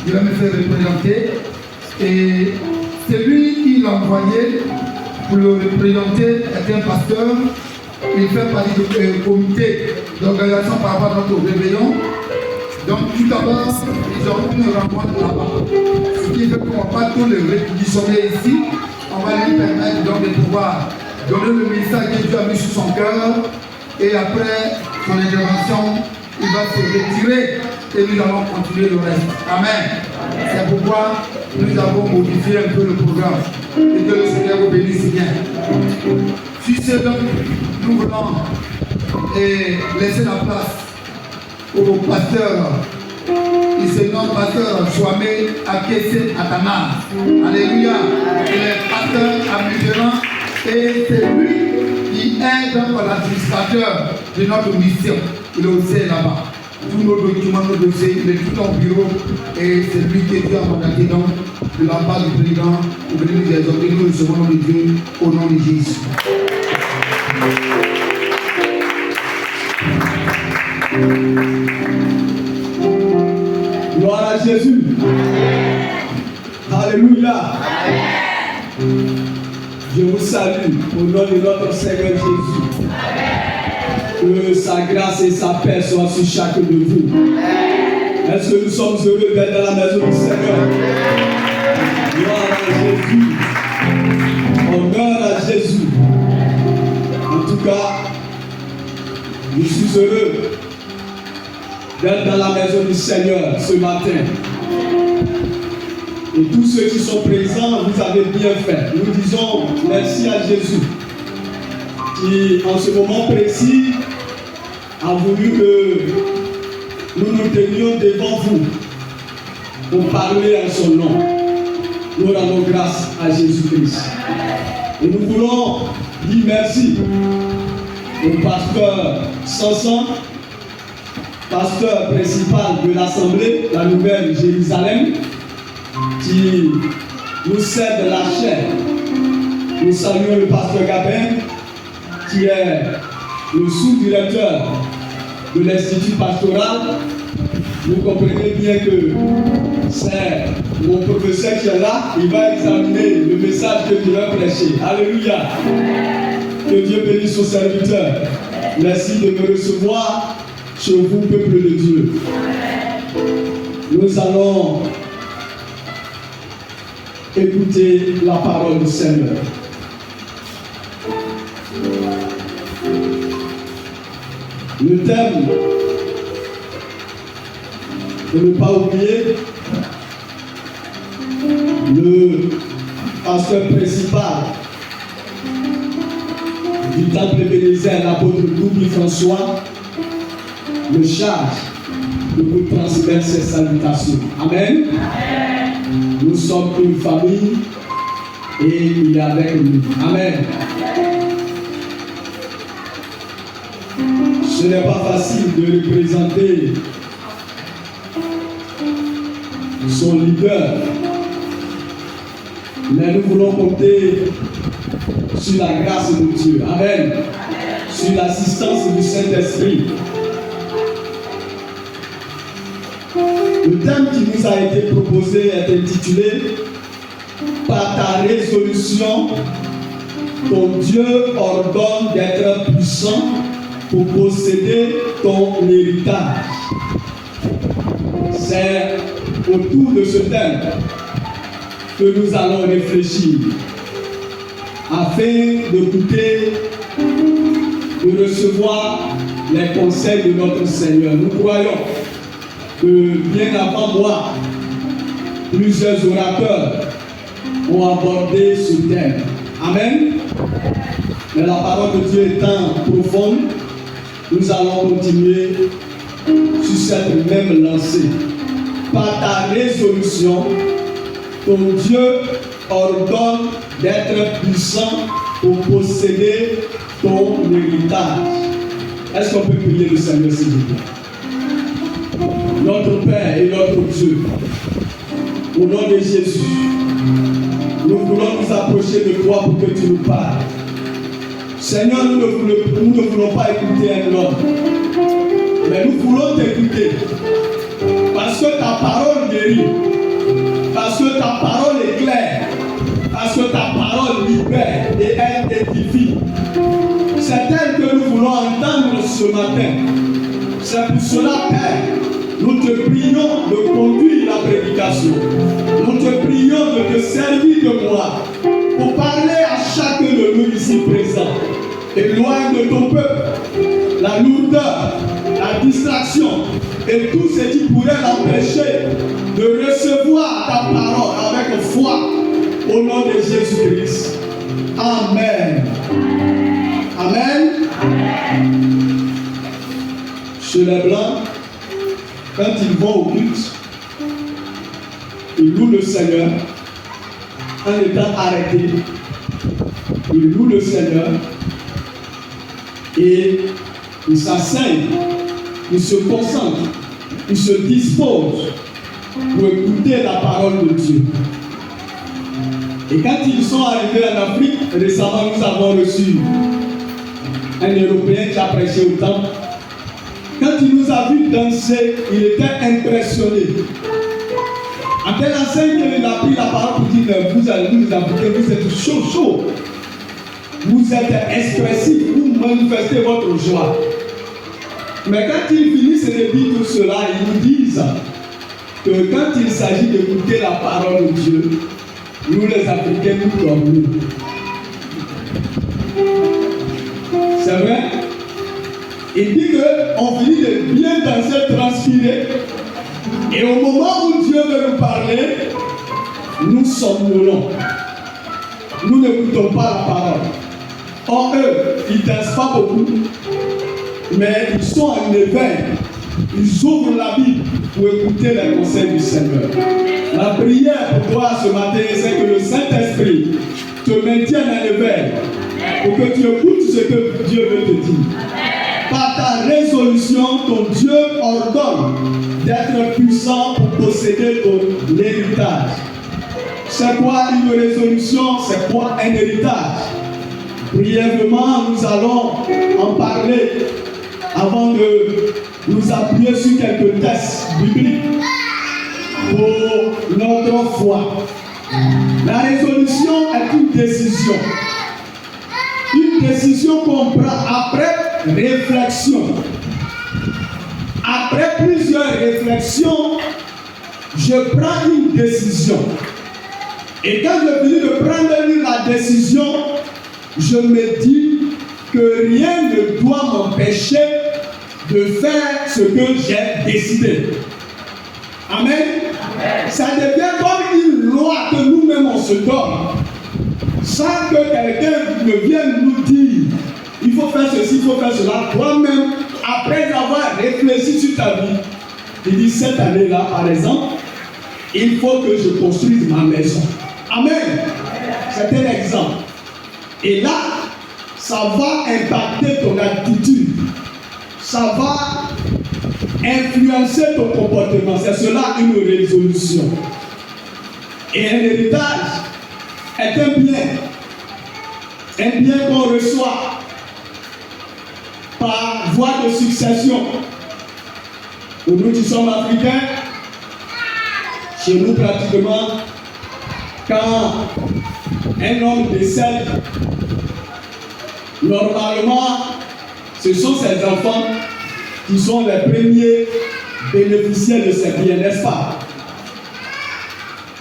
il va me faire représenter. Et c'est lui qui l'a envoyé pour le représenter, est un pasteur. Il fait partie du comité d'organisation par rapport à notre réveillon. Donc tout d'abord, ils ont une rencontre là-bas. Ce qui fait qu'on ne va pas tout le réquisitionner ici. On va lui permettre donc de pouvoir donner le message que Dieu a mis sur son cœur. Et après son intervention, il va se retirer et nous allons continuer le reste. Amen. C'est pourquoi nous avons modifié un peu le programme. Et que le Seigneur vous bénisse bien. Si c'est donc, nous voulons laisser la place au pasteur. Il se nomme pasteur Swame Akese Atana. Alléluia. Il est pasteur à Mugeran et c'est lui qui est donc l'administrateur de notre mission. Il est aussi là-bas. Tous nos documents, nos dossiers, il est tout en bureau et c'est lui qui Dieu a mandaté donc de la part du président pour venir nous exhorter. Nous recevons le Dieu au nom de Jésus. Gloire à Jésus. Alléluia. Je vous salue au nom de notre Seigneur Jésus. Que sa grâce et sa paix soient sur chacun de vous. Est-ce que nous sommes heureux d'être dans la maison du Seigneur? Gloire à Jésus. Honneur à Jésus. En tout cas, je suis heureux d'être dans la maison du Seigneur ce matin. Et tous ceux qui sont présents, vous avez bien fait. Nous disons merci à Jésus qui, en ce moment précis, a voulu que nous nous tenions devant vous pour parler en son nom. Nous rendons grâce à Jésus-Christ. Et nous voulons dire merci au pasteur Sanson, pasteur principal de l'Assemblée, la Nouvelle Jérusalem, qui nous sert de la chair. Nous saluons le pasteur Gabin, qui est le sous-directeur de l'Institut pastoral. Vous comprenez bien que c'est mon professeur qui est là, il va examiner le message que je vais prêcher. Alléluia. Que Dieu bénisse son serviteur. Merci de me recevoir chez vous, peuple de Dieu. Nous allons écouter la parole du Seigneur. Le thème, de ne pas oublier, le pasteur principal du temple Bénézère, l'apôtre Doubi François, me charge de vous transmettre ces salutations. Amen. Amen. Nous sommes une famille et il est avec nous. Amen. Ce n'est pas facile de représenter son leader, mais nous voulons compter sur la grâce de Dieu. Amen. Sur l'assistance du Saint-Esprit. Le thème qui nous a été proposé est intitulé « Par ta résolution, ton Dieu ordonne d'être puissant pour posséder ton héritage. » C'est autour de ce thème que nous allons réfléchir afin d'écouter, de recevoir les conseils de notre Seigneur. Nous croyons que bien avant moi, plusieurs orateurs ont abordé ce thème. Amen. Mais la parole de Dieu étant profonde, nous allons continuer sur cette même lancée. Par ta résolution, ton Dieu ordonne d'être puissant pour posséder ton héritage. Est-ce qu'on peut prier le Seigneur s'il vous plaît? Notre Père et notre Dieu, au nom de Jésus, nous voulons nous approcher de toi pour que tu nous parles. Seigneur, nous ne voulons pas écouter un homme, mais nous voulons t'écouter. Parce que ta parole guérit, Parce que ta parole est claire. Parce que ta parole libère et elle édifie. C'est elle que nous voulons entendre ce matin. C'est pour cela, Père, nous te prions de conduire la prédication. Nous te prions de te servir de moi pour parler à chacun de nous ici présents. Éloigne de ton peuple la lourdeur, la distraction et tout ce qui pourrait l'empêcher de recevoir ta parole avec foi au nom de Jésus-Christ. Amen. Amen. Chez les Blancs, quand ils vont au culte, ils louent le Seigneur en étant arrêtés. Ils louent le Seigneur et ils s'asseyent, ils se concentrent, ils se disposent pour écouter la parole de Dieu. Et quand ils sont arrivés en Afrique, récemment nous avons reçu un Européen qui a prêché au temple. Quand il nous a vu danser, il était impressionné. En telle enseigne qu'il a pris la parole pour dire, vous allez nous appliquer, vous êtes chaud. Vous êtes expressif, vous manifestez votre joie. Mais quand ils finissent de dire tout cela, ils nous disent que quand il s'agit d'écouter la parole de Dieu, nous les Africains, nous dormons. C'est vrai? Il dit qu'on finit de bien danser, transpirer, et au moment où Dieu veut nous parler, nous somnolons. Nous n'écoutons pas la parole. Or, eux, ils ne dansent pas beaucoup, mais ils sont en éveil. Ils ouvrent la Bible pour écouter les conseils du Seigneur. La prière pour toi ce matin, c'est que le Saint-Esprit te maintienne en éveil pour que tu écoutes ce que Dieu veut te dire. Par ta résolution, ton Dieu ordonne d'être puissant pour posséder ton héritage. C'est quoi une résolution? C'est quoi un héritage? Brièvement, nous allons en parler avant de nous appuyer sur quelques textes bibliques pour notre foi. La résolution est une décision. Une décision qu'on prend après réflexion. Après plusieurs réflexions, je prends une décision. Et quand je finis de prendre la décision, je me dis que rien ne doit m'empêcher de faire ce que j'ai décidé. Amen. Amen. Ça devient comme une loi que nous-mêmes on se donne. Sans que quelqu'un ne vienne nous dire, il faut faire ceci, il faut faire cela. Toi-même, après avoir réfléchi sur ta vie, tu dis cette année-là, par exemple, il faut que je construise ma maison. Amen. C'est un exemple. Et là, ça va impacter ton attitude. Ça va influencer ton comportement. C'est cela une résolution. Et un héritage est un bien. Un bien qu'on reçoit par voie de succession. Pour nous qui sommes africains, chez nous pratiquement, quand un homme décède, normalement, ce sont ses enfants qui sont les premiers bénéficiaires de ces biens, n'est-ce pas?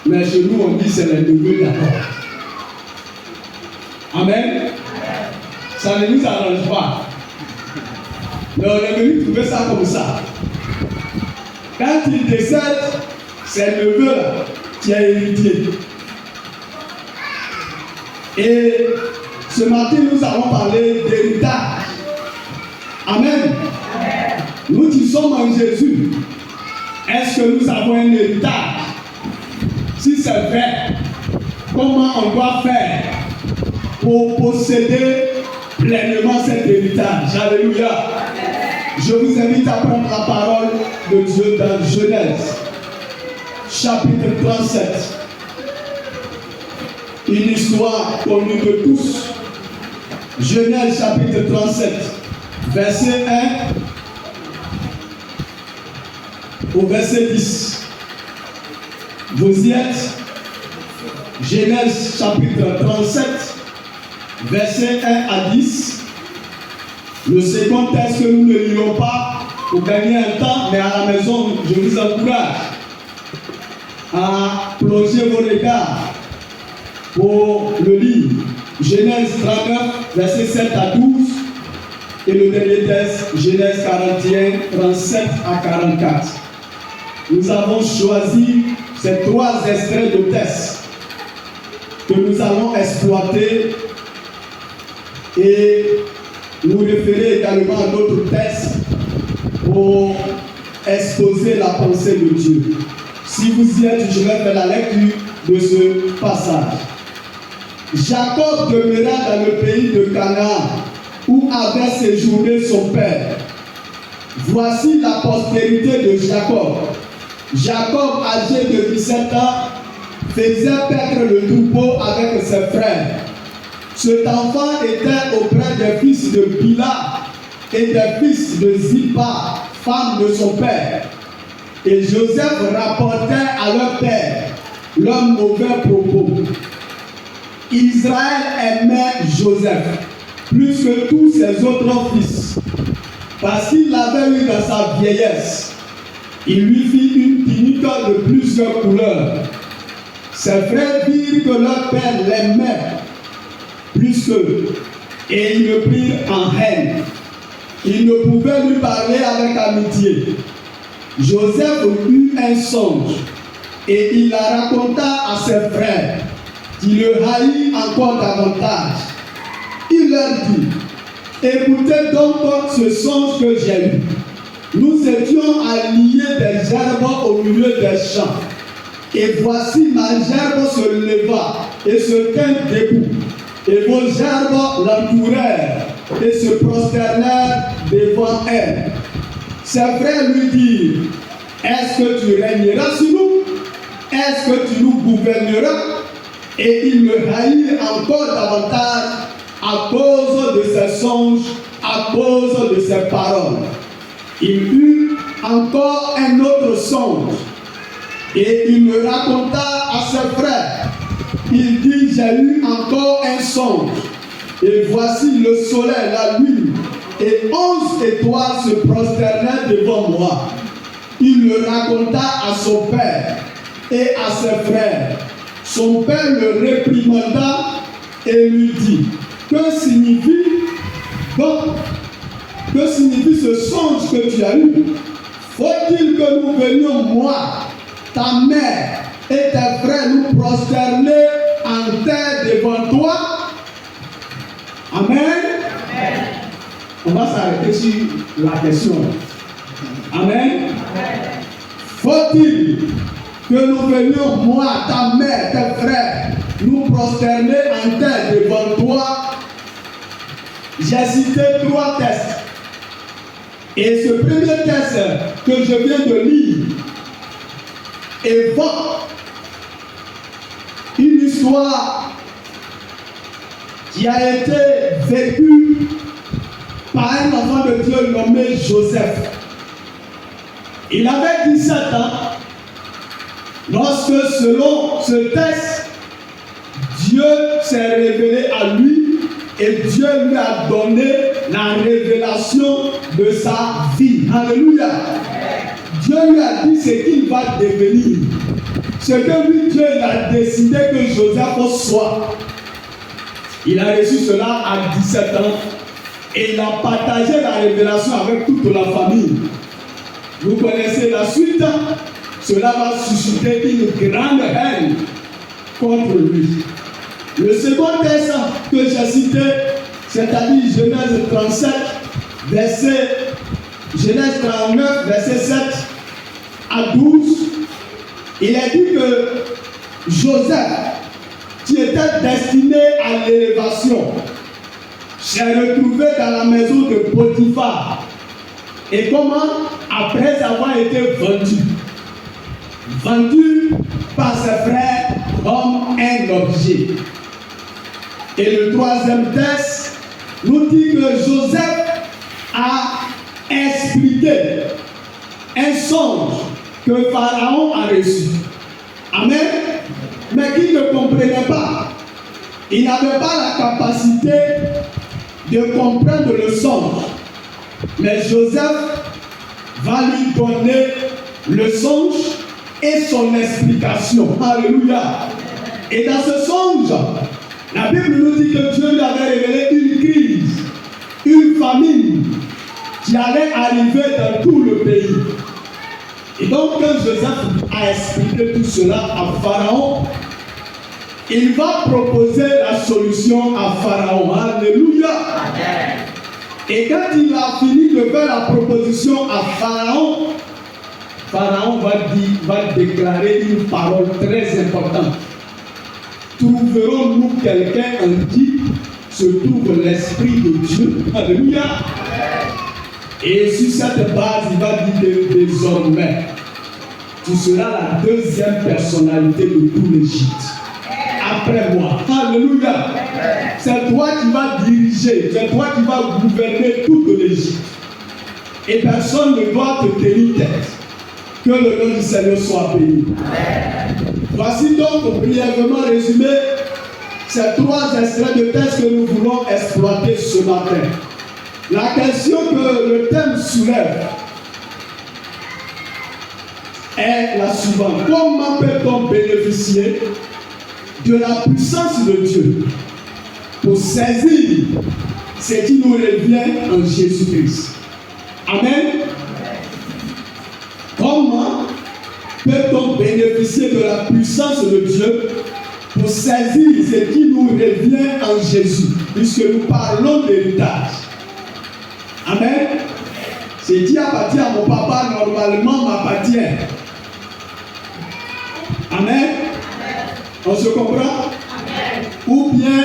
Mais chez nous, on dit c'est les neveux d'abord. Amen. Ça ne nous arrange pas. Mais on est venu trouver ça comme ça. Quand il décède, c'est le neveu qui a hérité. Et ce matin, nous allons parler d'héritage. Amen. Nous qui sommes en Jésus, est-ce que nous avons un héritage? Si c'est vrai, comment on doit faire pour posséder pleinement cet héritage? Alléluia. Je vous invite à prendre la parole de Dieu dans Genèse, chapitre 37. Une histoire connue de tous. Genèse chapitre 37, verset 1 au verset 10. Vous y êtes. Genèse chapitre 37, versets 1 à 10. Le second texte que nous ne lirons pas pour gagner un temps, mais à la maison, je vous encourage à plonger vos regards pour le lire. Genèse 39, versets 7 à 12. Et le dernier texte, Genèse 41, 37 à 44. Nous avons choisi ces 3 extraits de texte que nous allons exploiter et nous référer également à d'autres textes pour exposer la pensée de Dieu. Si vous y êtes, je vais faire la lecture de ce passage. Jacob demeura dans le pays de Canaan, où avait séjourné son père. Voici la postérité de Jacob. Jacob, âgé de 17 ans, faisait paître le troupeau avec ses frères. Cet enfant était auprès des fils de Bila et des fils de Zilpa, femme de son père. Et Joseph rapportait à leur père leurs mauvais propos. Israël aimait Joseph plus que tous ses autres fils, parce qu'il l'avait eu dans sa vieillesse. Il lui fit une tunique de plusieurs couleurs. Ses frères virent que leur père l'aimait plus qu'eux, et ils le prirent en haine. Ils ne pouvaient lui parler avec amitié. Joseph eut un songe, et il la raconta à ses frères, qui le haït encore davantage. Il leur dit: écoutez donc ce songe que j'ai eu. Nous étions à lier des gerbes au milieu des champs. Et voici ma gerbe se leva et se tint debout. Et vos gerbes l'entourèrent et se prosternèrent devant elle. Ses frères lui dirent: est-ce que tu régneras sur nous? Est-ce que tu nous gouverneras? Et il le haït encore davantage à cause de ses songes, à cause de ses paroles. Il eut encore un autre songe, et il le raconta à ses frères. Il dit: j'ai eu encore un songe, et voici le soleil, la lune, et 11 étoiles se prosternaient devant moi. Il le raconta à son père et à ses frères. Son père le réprimanda et lui dit: que signifie ce songe que tu as eu? Faut-il que nous venions, moi, ta mère et tes frères, nous prosterner en terre devant toi? Amen. Amen. On va s'arrêter sur la question. Amen. Amen. Faut-il que nous venions, moi, ta mère, tes frères, nous prosterner en terre devant toi? J'ai cité 3 textes. Et ce premier texte que je viens de lire évoque une histoire qui a été vécue par un enfant de Dieu nommé Joseph. Il avait 17 ans lorsque, selon ce texte, Dieu s'est révélé à lui et Dieu lui a donné la révélation de sa vie. Alléluia. Dieu lui a dit ce qu'il va devenir. Ce que lui, Dieu a décidé que Joseph soit. Il a reçu cela à 17 ans et il a partagé la révélation avec toute la famille. Vous connaissez la suite. Cela va susciter une grande haine contre lui. Le second texte que j'ai cité, c'est-à-dire Genèse 37, Genèse 39, verset 7 à 12, il est dit que Joseph, qui était destiné à l'élévation, s'est retrouvé dans la maison de Potiphar. Et comment? Après avoir été vendu par ses frères comme un objet. Et le troisième texte nous dit que Joseph a expliqué un songe que Pharaon a reçu. Amen. Mais qui ne comprenait pas. Il n'avait pas la capacité de comprendre le songe. Mais Joseph va lui donner le songe et son explication. Alléluia. Et dans ce songe, la Bible nous dit que Dieu lui avait révélé une crise, une famine qui allait arriver dans tout le pays. Et donc, quand Joseph a expliqué tout cela à Pharaon, il va proposer la solution à Pharaon. Alléluia. Amen. Et quand il a fini de faire la proposition à Pharaon, Pharaon va déclarer une parole très importante. Trouverons-nous quelqu'un en qui se trouve l'Esprit de Dieu? Alléluia. Et sur cette base, il va dire que désormais, tu seras la deuxième personnalité de tout l'Égypte. Après moi. Alléluia. C'est toi qui vas diriger, c'est toi qui vas gouverner toute l'Égypte. Et personne ne doit te tenir tête. Que le nom du Seigneur soit béni. Voici donc brièvement résumé ces trois extraits de texte que nous voulons exploiter ce matin. La question que le thème soulève est la suivante. Comment peut-on bénéficier de la puissance de Dieu pour saisir ce qui nous revient en Jésus-Christ? Amen. Comment peut-on bénéficier de la puissance de Dieu pour saisir ce qui nous revient en Jésus, puisque nous parlons d'héritage? Amen. Ce qui appartient à mon papa normalement m'appartient. Amen. On se comprend? Amen. Ou bien,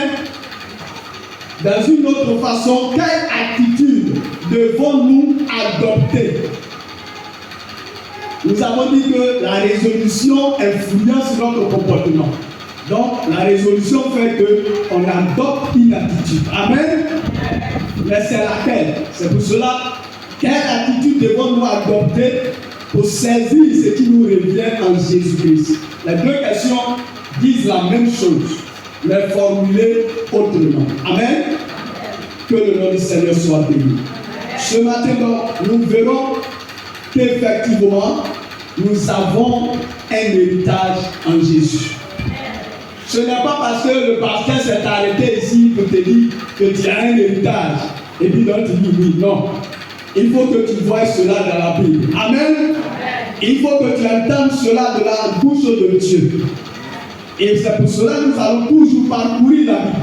dans une autre façon, quelle attitude devons-nous adopter? Nous avons dit que la résolution influence notre comportement. Donc, la résolution fait qu'on adopte une attitude. Amen. Mais c'est laquelle? C'est pour cela, quelle attitude devons-nous adopter pour saisir ce qui nous revient en Jésus-Christ? Les deux questions disent la même chose, mais formulées autrement. Amen. Que le nom du Seigneur soit béni. Ce matin, donc, nous verrons qu'effectivement, nous avons un héritage en Jésus. Ce n'est pas parce que le pasteur s'est arrêté ici pour te dire que tu as un héritage. Et puis donc tu dis oui, non. Il faut que tu vois cela dans la Bible. Amen. Il faut que tu entendes cela de la bouche de Dieu. Et c'est pour cela que nous allons toujours parcourir la Bible.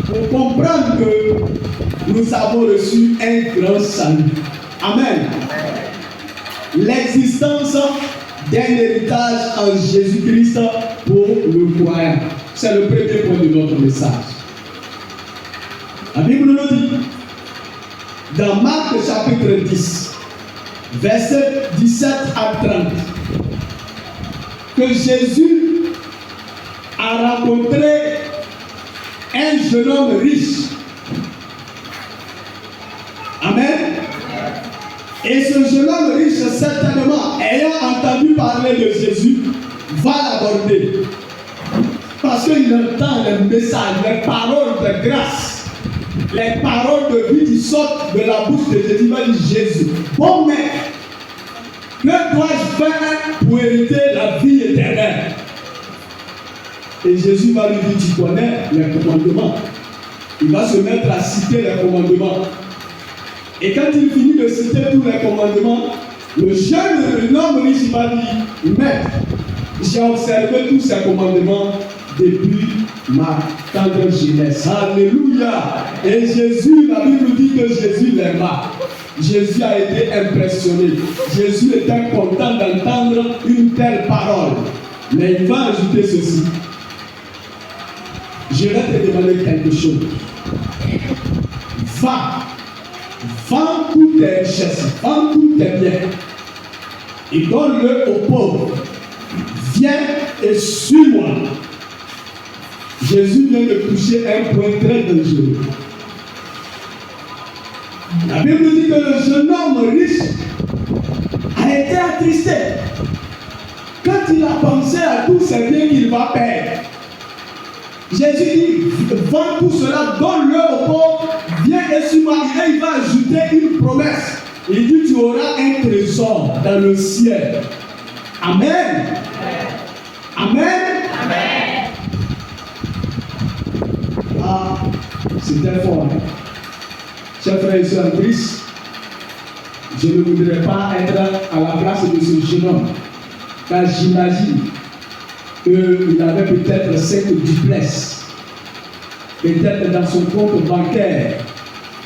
Pour comprendre que nous avons reçu un grand salut. Amen. L'existence d'un héritage en Jésus-Christ pour le croyant. C'est le premier point de notre message. La Bible nous dit, dans Marc chapitre 10, versets 17 à 30, que Jésus a rencontré un jeune homme riche. Amen. Et ce jeune homme riche, certainement, ayant entendu parler de Jésus, va l'aborder. Parce qu'il entend les messages, les paroles de grâce, les paroles de vie qui sortent de la bouche de Jésus. Il va dire Jésus, bon maître, que dois-je faire pour hériter la vie éternelle? Et Jésus va lui dire, tu connais les commandements. Il va se mettre à citer les commandements. Et quand il finit de citer tous les commandements, le jeune homme riche va dire, maître, j'ai observé tous ces commandements depuis ma tendre jeunesse. Alléluia. Et Jésus, la Bible dit que Jésus l'aima. Jésus a été impressionné. Jésus était content d'entendre une telle parole. Mais il va ajouter ceci. Je vais te demander quelque chose. Va. Vends toutes tes richesses, vends tous tes biens et donne-le aux pauvres. Viens et suis-moi. Jésus vient de toucher un point très dangereux. La Bible dit que le jeune homme riche a été attristé. quand il a pensé à tous ces biens qu'il va perdre, Jésus dit, vends tout cela, donne-le aux pauvres, viens et suis-moi. Et il va ajouter une promesse. Il dit, tu auras un trésor dans le ciel. Amen. Amen. Amen. Ah, c'était fort. Hein? Chers frères et sœurs en Christ, je ne voudrais pas être à la place de ce jeune homme, car j'imagine qu'il avait peut-être 5 duplex. Peut-être dans son compte bancaire,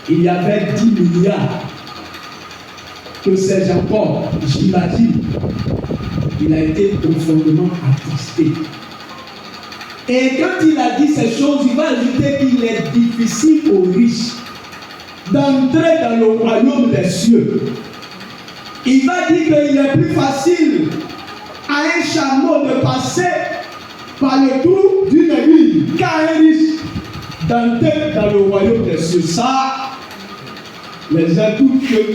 il y avait 10 milliards. Que c'est Jacob, j'imagine, il a été profondément attristé. Et quand il a dit ces choses, il va ajouter qu'il est difficile aux riches d'entrer dans le royaume des cieux. Il va dire qu'il est plus facile à un chameau de passer par le trou d'une aiguille qu'à un riche d'entrer dans le royaume des cieux. Ça, les gens,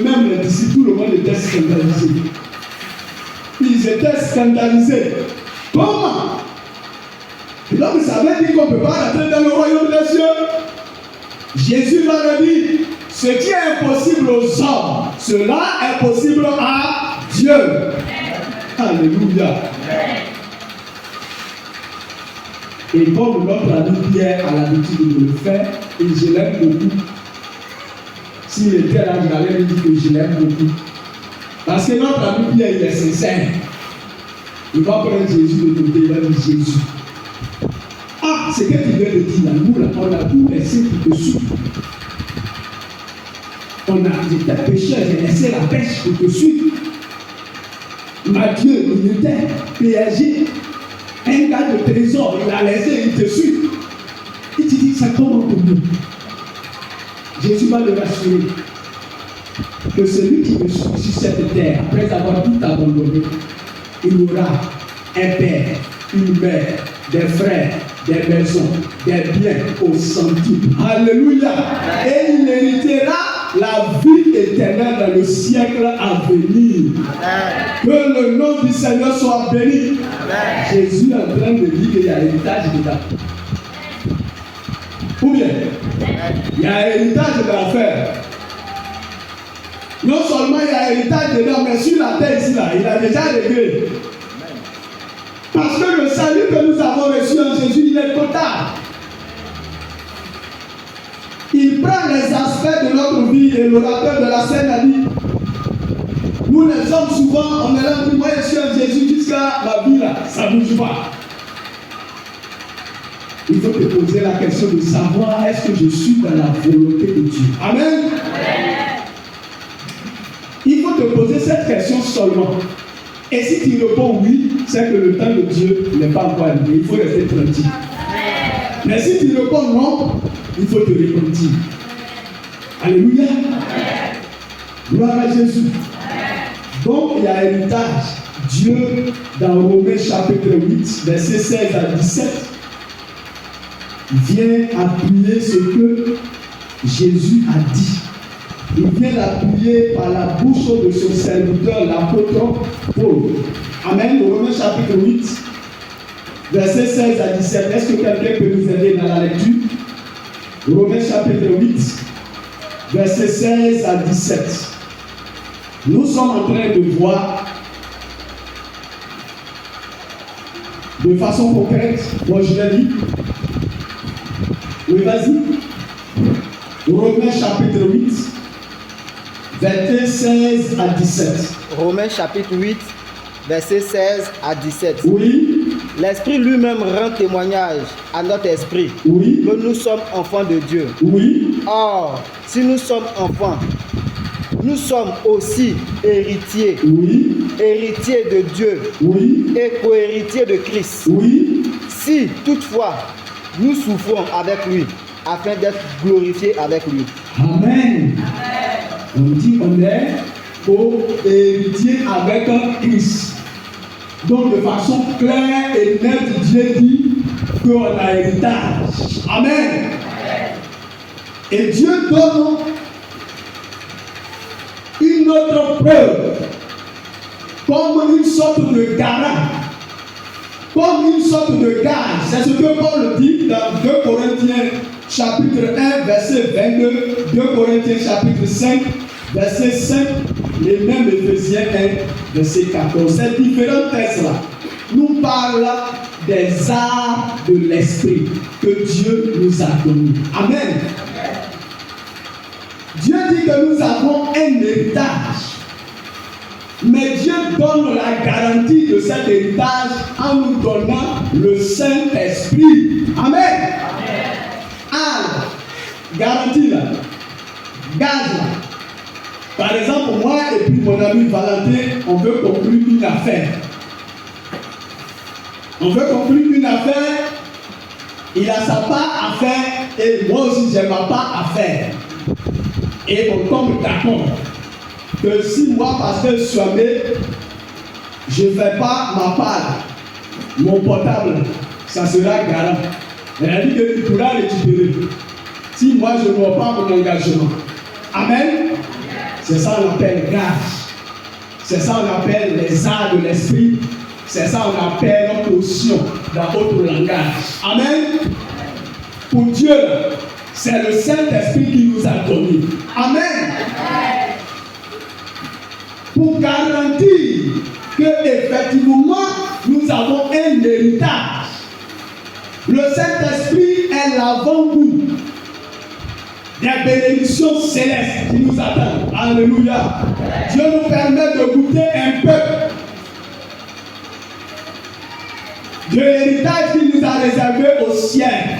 même les disciples, tout le monde était scandalisé. Ils étaient scandalisés. Comment? Et donc, ça veut dire qu'on ne peut pas rentrer dans le royaume des cieux. Jésus leur dit, ce qui est impossible aux hommes, cela est possible à Dieu. Alléluia. Et comme notre ami Pierre a l'habitude de le faire, et je l'aime beaucoup. S'il était là, je allais lui dire que je l'aime beaucoup. Parce que notre ami Pierre, il est sincère. Il va prendre Jésus de côté, il va dire Jésus. Ah, c'est que tu viens de dire, nous, là, on a tout laissé pour te suivre. J'étais pécheur, j'ai laissé la pêche pour te suivre. Matthieu, il était péagé. Un gars de trésor, il a laissé, il te suit. Il te dit, ça comment pour nous? Jésus va le rassurer que celui qui me suit sur cette terre, après avoir tout abandonné, il aura un père, une mère, des frères, des maisons, des biens au centuple. Alléluia. Et il héritera la vie éternelle dans le siècle à venir. Que le nom du Seigneur soit béni. Jésus est en train de dire qu'il y a héritage dedans. Ou bien, il y a héritage de l'affaire. Non seulement il y a héritage dedans, mais sur la terre ici, là, il a déjà réglé. Parce que le salut que nous avons reçu en Jésus, il est total. Il prend les aspects de notre vie et l'orateur de la scène a dit, nous les hommes souvent, on est là, moi je suis en Jésus jusqu'à la vie là, ça ne bouge pas. Il faut te poser la question de savoir est-ce que je suis dans la volonté de Dieu. Amen. Il faut te poser cette question seulement. Et si tu réponds oui, c'est que le temps de Dieu n'est pas encore arrivé. Il faut rester tranquille. Mais si tu réponds non, il faut te repentir. Alléluia. Gloire à Jésus. Donc il y a héritage. Dieu, dans Romains chapitre 8, verset 16 à 17, vient appuyer ce que Jésus a dit. Il vient l'appuyer par la bouche de son serviteur, l'apôtre Paul. Amen. Romains chapitre 8, verset 16 à 17. Est-ce que quelqu'un peut nous aider dans la lecture? Romains chapitre 8, verset 16 à 17. Nous sommes en train de voir de façon concrète. Moi je l'ai dit. Oui, vas-y. Romains chapitre 8, verset 16 à 17. Romains chapitre 8, verset 16 à 17. Oui. L'Esprit lui-même rend témoignage à notre esprit Oui. que nous sommes enfants de Dieu. Oui. Or, si nous sommes enfants, nous sommes aussi héritiers. Oui. Héritiers de Dieu. Oui. Et co-héritiers de Christ. Oui. Si, toutefois, nous souffrons avec lui, afin d'être glorifiés avec lui. Amen. On dit qu'on est co-héritier avec Christ. Donc de façon claire et nette, Dieu dit qu'on a héritage. Amen. Et Dieu donne une autre preuve, comme une sorte de garant comme une sorte de gage. C'est ce que Paul dit dans 2 Corinthiens chapitre 1, verset 22, 2 Corinthiens chapitre 5, verset 5, les mêmes Éphésiens 1, verset 14. Ces différents textes-là nous parlent des arts de l'esprit que Dieu nous a donnés. Amen. Dieu dit que nous avons un héritage. Mais Dieu donne la garantie de cet héritage en nous donnant le Saint-Esprit. Amen. Ah, garantie là. Gage là. Par exemple, moi et puis mon ami Valentin, on veut conclure une affaire. On veut conclure une affaire. Il a sa part à faire et moi aussi j'ai ma part à faire. Et on tombe d'accord que si moi, pasteur Suamé, je ne fais pas ma part, mon portable, ça sera garant. Elle a dit qu'il pourra récupérer. Si moi je ne vois pas mon engagement. Amen. C'est ça qu'on appelle gage. C'est ça qu'on appelle les arts de l'esprit. C'est ça qu'on appelle potion dans votre langage. Amen. Pour Dieu, c'est le Saint-Esprit qui nous a donné. Amen. Pour garantir que effectivement nous avons un héritage. Le Saint-Esprit est l'avant-goût des bénédictions célestes qui nous attendent. Alléluia. Dieu nous permet de goûter un peu de l'héritage qu'il nous a réservé au ciel.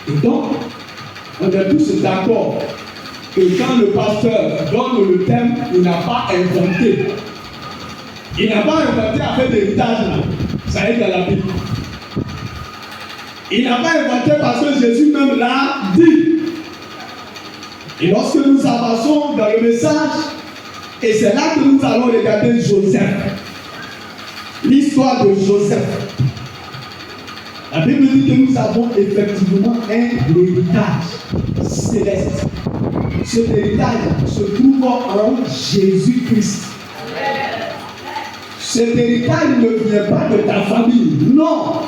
Et donc, on est tous d'accord que quand le pasteur donne le thème, il n'a pas inventé. Il n'a pas inventé affaire d'héritage là. Ça est dans la Bible. Il n'a pas inventé parce que Jésus même l'a dit. Et lorsque nous avançons dans le message, et c'est là que nous allons regarder Joseph. L'histoire de Joseph. La Bible dit que nous avons effectivement un héritage céleste. Cet héritage se trouve en Jésus-Christ. Cet héritage ne vient pas de ta famille. Non.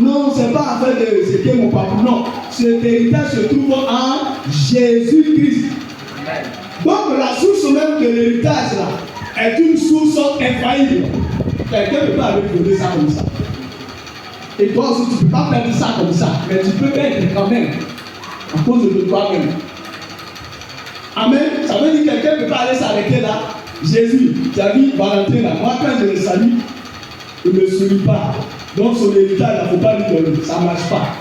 Non, ce n'est pas affaire de c'était mon papa. Non. Cet héritage se trouve en Jésus-Christ. Donc la source même de l'héritage là est une source infaillible. Quelqu'un ne peut pas donner ça comme ça. Et toi aussi, tu ne peux pas perdre ça comme ça. Mais tu peux perdre quand même. À cause de toi-même. Amen. Ça veut dire que quelqu'un ne peut pas aller s'arrêter là. Jésus, tu as vu Valentin là. Moi, quand je le salue, il ne me sourit pas. Donc son héritage, il ne faut pas lui donner. Ça ne marche pas.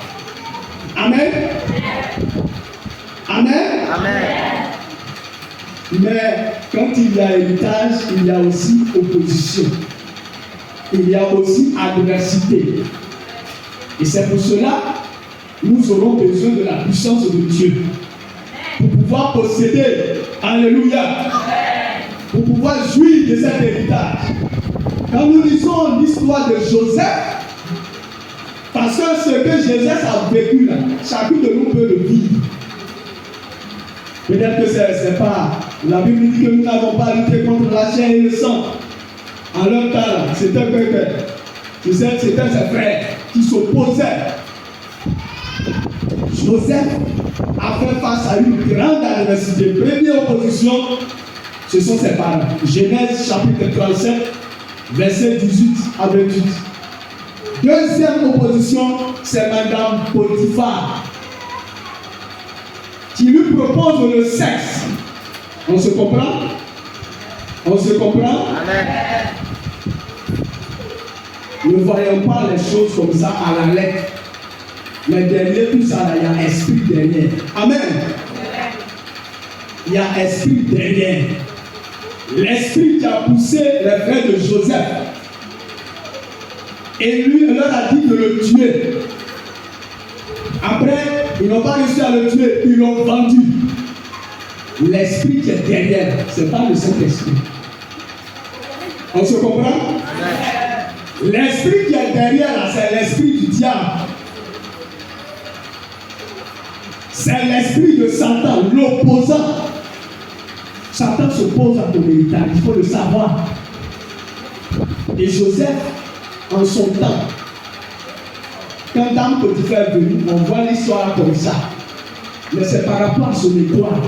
Amen. Amen. Amen. Mais quand il y a héritage, il y a aussi opposition. Il y a aussi adversité. Et c'est pour cela nous aurons besoin de la puissance de Dieu pour pouvoir posséder, alléluia, pour pouvoir jouir de cet héritage. Quand nous lisons l'histoire de Joseph, parce que ce que Joseph a vécu là, chacun de nous peut le vivre. Peut-être que c'est pas. La Bible dit que nous n'avons pas lutté contre la chair et le sang. En leur temps, c'était ses frères qui s'opposaient. Joseph a fait face à une grande adversité. Première opposition, ce sont ses parents. Genèse chapitre 37, verset 18 à 28. Deuxième opposition, c'est Madame Potiphar, qui lui propose le sexe. On se comprend? On se comprend? Amen. Ne voyons pas les choses comme ça à la lettre. Mais derrière tout ça, il y a esprit derrière. Amen. Il y a esprit derrière. L'esprit qui a poussé les frères de Joseph. Et lui, il leur a dit de le tuer. Après, ils n'ont pas réussi à le tuer, ils l'ont vendu. L'esprit qui est derrière, ce n'est pas le Saint-Esprit. On se comprend? L'esprit qui est derrière là, c'est l'esprit du diable. C'est l'esprit de Satan, l'opposant. Satan s'oppose à ton héritage, il faut le savoir. Et Joseph, en son temps, quand Dame Potiphar est venu, on voit l'histoire comme ça. Mais c'est par rapport à son étoile.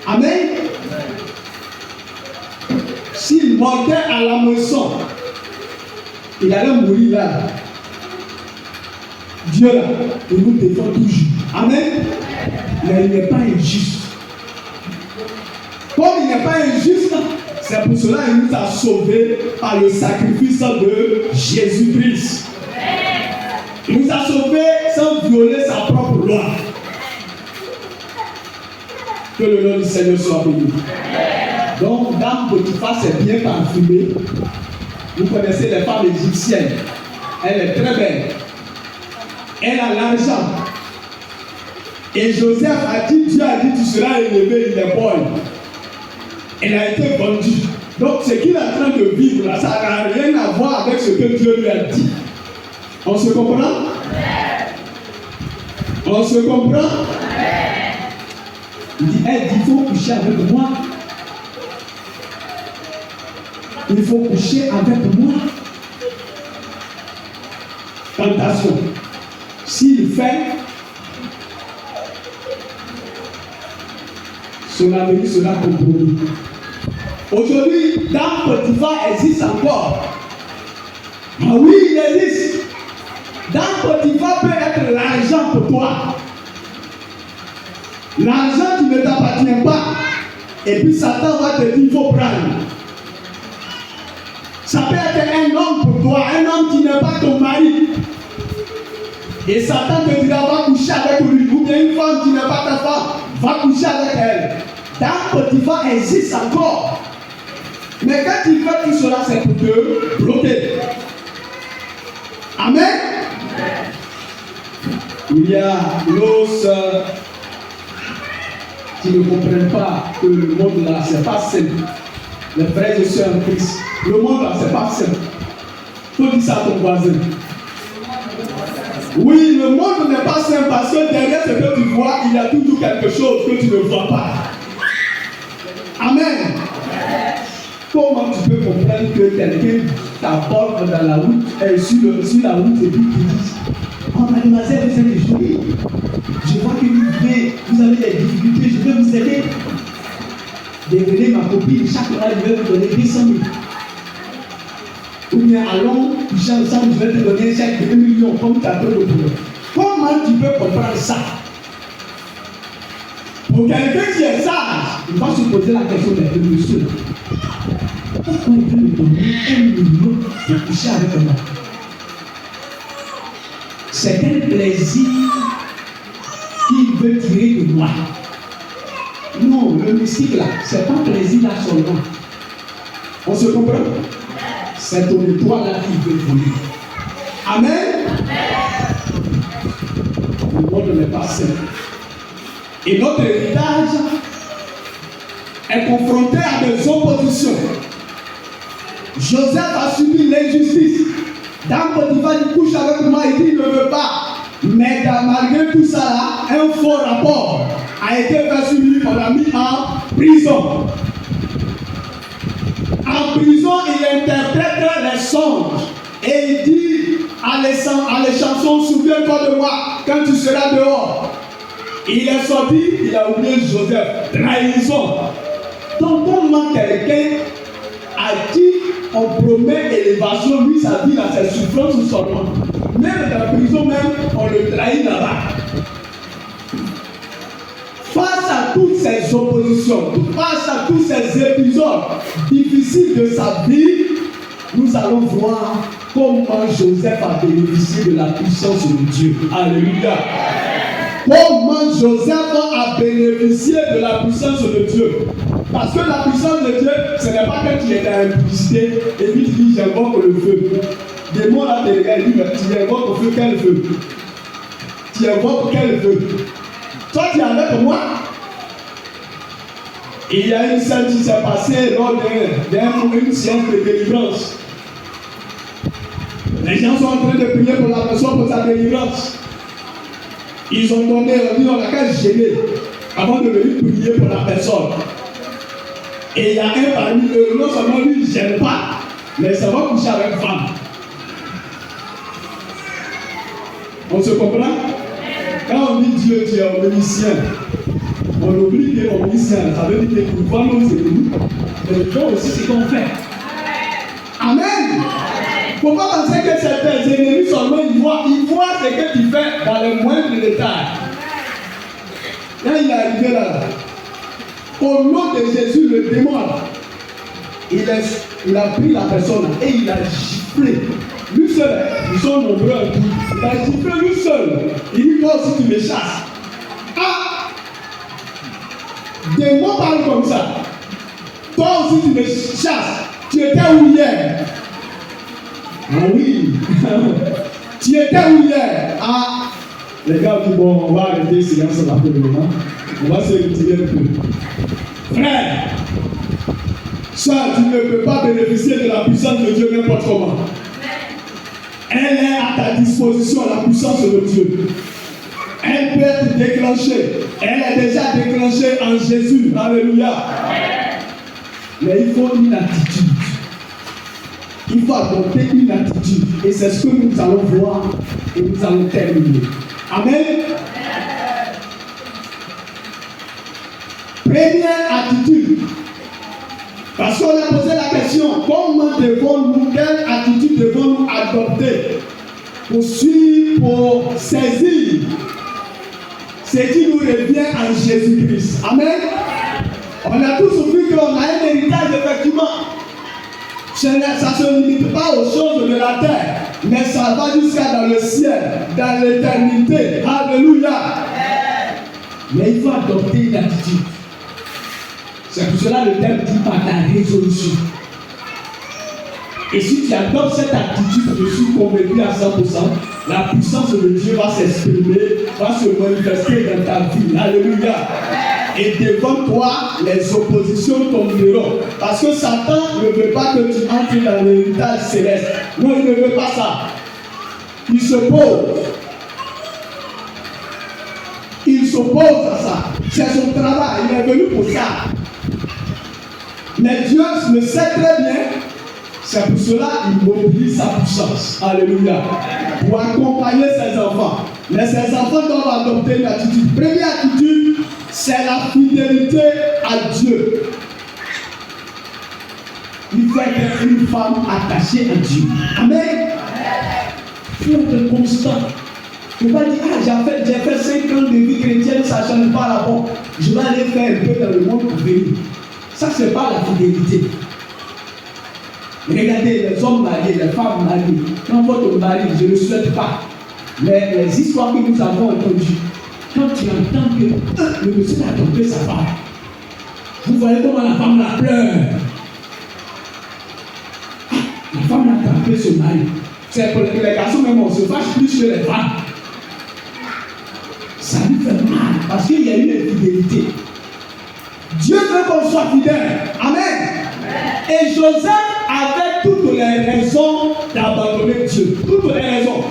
Amen. S'il montait à la moisson, il allait mourir là. Dieu là, il nous défend toujours. Amen. Mais il n'est pas injuste. Comme il n'est pas injuste, c'est pour cela qu'il nous a sauvés par le sacrifice de Jésus-Christ. Il nous a sauvés sans violer sa propre loi. Que le nom du Seigneur soit béni. Donc, Dame Potiphar s'est bien parfumée. Vous connaissez les femmes égyptiennes. Elle est très belle. Elle a l'argent. Et Joseph a dit, Dieu a dit, tu seras élevé, il est bon. Elle a été vendue. Donc, ce qu'il est en train de vivre là, ça n'a rien à voir avec ce que Dieu lui a dit. On se comprend? On se comprend? Il dit, il faut coucher avec moi. Il faut coucher avec moi. Tentation. S'il fait, son avenir sera compromis. Aujourd'hui, Dame Potiphar existe encore. Ah oui, il existe. Dame Potiphar peut être l'argent pour toi. L'argent qui ne t'appartient pas. Et puis Satan va te dire, il faut prendre. Ça peut être un homme pour toi, un homme qui n'est pas ton mari. Et Satan te dira, va coucher avec lui. Ou bien une femme qui n'est pas ta femme, va coucher avec elle. Dame Potiphar existe encore. Mais quand il fait tout cela, c'est pour te bloquer. Amen. Il y a nos sœurs qui ne comprennent pas que le monde là, c'est pas simple. Les frères et sœurs en Christ, le monde là, c'est pas simple. Faut dire ça à ton voisin. Oui, le monde n'est pas simple parce que derrière ce que tu vois, il y a toujours quelque chose que tu ne vois pas. Amen. Comment tu peux comprendre que quelqu'un t'apporte dans la route, sur la route et puis tu dis, oh mademoiselle, vous êtes jolie. Je vois que vous avez des difficultés, je vais vous aider. Devenez ma copine, chaque mois je vais vous donner 200 000. Ou bien allons coucher ensemble, je vais te donner un chèque de 1 million comme tu as fait le boulot. Comment tu peux comprendre ça? Pour quelqu'un qui est sage, il va se poser la question de monsieur. Pourquoi il veut me donner 1 million de coucher avec moi? C'est quel plaisir qu'il veut tirer de moi? Non, le mystique là, c'est pas plaisir là seulement. On se comprend? C'est ton étoile là qui veut voler. Amen. Le monde n'est pas simple. Et notre héritage est confronté à des oppositions. Joseph a subi l'injustice. Dame Potiphar il couche avec moi et dit il ne veut pas. Mais malgré tout ça, un faux rapport a été fait sur lui, on l'a mis en prison. En prison, il interprète les songes et il dit à les chansons, souviens-toi de moi quand tu seras dehors. Il est sorti, il a oublié Joseph, trahison. Donc, comment quelqu'un a dit on promet élévation, lui, sa vie, là, c'est souffrance ou seulement. Même dans la prison, même, on le trahit là-bas. Face à toutes ces oppositions, face à tous ces épisodes difficiles de sa vie, nous allons voir comment Joseph a bénéficié de la puissance de Dieu. Alléluia. Comment Joseph a bénéficié de la puissance de Dieu. Parce que la puissance de Dieu, ce n'est pas que tu es dans une publicité et puis tu dis j'invoque le feu. Des mots là, tu invoques le feu, quel feu? Tu invoques quel feu? Toi, tu es avec moi. Il y a une scène qui s'est passée lors d'une séance de délivrance. Les gens sont en train de prier pour la personne pour sa délivrance. Ils ont donné, on a qu'à gêner avant de venir prier pour la personne. Et il y a un parmi eux, non seulement lui, il ne gêne pas, mais ça va coucher avec femme. On se comprend? Quand on dit Dieu, tu es omniscient. On oublie qu'il est omniscient. Ça veut dire que nous voyons ce que nous. Mais nous faisons aussi ce qu'on fait. Amen. Il ne faut pas penser que certains ennemis seulement ils voient ce que tu fais dans les moindres détails. Quand il est arrivé là, au nom de Jésus, le démon, il a pris la personne et il a giflé. Lui seul, ils sont nombreux à tout. Il a giflé lui seul. Il dit, toi aussi tu me chasses. Ah! Des mots parlent comme ça. Toi aussi tu me chasses. Tu étais où hier? Ah oui. Tu étais où hier? Ah! Les gars disent, bon, on va arrêter le silence là pour le moment. On va se retirer un peu. Frère, ça, tu ne peux pas bénéficier de la puissance de Dieu n'importe comment. Elle est à ta disposition, la puissance de Dieu. Elle peut être déclenchée. Elle est déjà déclenchée en Jésus. Alléluia. Mais il faut une attitude. Il faut adopter une attitude. Et c'est ce que nous allons voir et nous allons terminer. Amen. Première attitude. Parce qu'on a posé la question, quelle attitude devons-nous adopter pour suivre, pour saisir ce qui nous revient en Jésus-Christ. Amen. On a tous vu qu'on a un héritage effectivement. Ça ne se limite pas aux choses de la terre, mais ça va jusqu'à dans le ciel, dans l'éternité. Alléluia. Mais il faut adopter une attitude. C'est pour cela le thème dit par ta résolution. Et si tu adoptes cette attitude, je suis convaincu à 100%, la puissance de Dieu va s'exprimer, va se manifester dans ta vie. Alléluia. Et devant toi, les oppositions tomberont. Parce que Satan ne veut pas que tu entres dans l'héritage céleste. Non, il ne veut pas ça. Il s'oppose. Il s'oppose à ça. C'est son travail. Il est venu pour ça. Mais Dieu le sait très bien. C'est pour cela qu'il mobilise sa puissance. Alléluia. Pour accompagner ses enfants. Mais ses enfants doivent adopter une attitude. Première attitude, c'est la fidélité à Dieu. Il faut être une femme attachée à Dieu. Amen. Il faut être constant. Il ne faut pas dire, j'ai fait 5 ans de vie chrétienne, ça ne change pas la bonne. Je vais aller faire un peu dans le monde pour venir. Ça, ce n'est pas la fidélité. Regardez les hommes mariés, les femmes mariées. Quand votre mari, je ne le souhaite pas. Mais les histoires que nous avons entendues, quand tu entends que le monsieur a trompé sa femme, vous voyez comment la femme la pleure. La femme a trompé son mari. C'est pour que les garçons même on se fâche plus que les femmes. Ça lui fait mal parce qu'il y a une infidélité. Dieu veut qu'on soit fidèle. Amen. Et Joseph avait toutes les raisons d'abandonner Dieu. Toutes les raisons.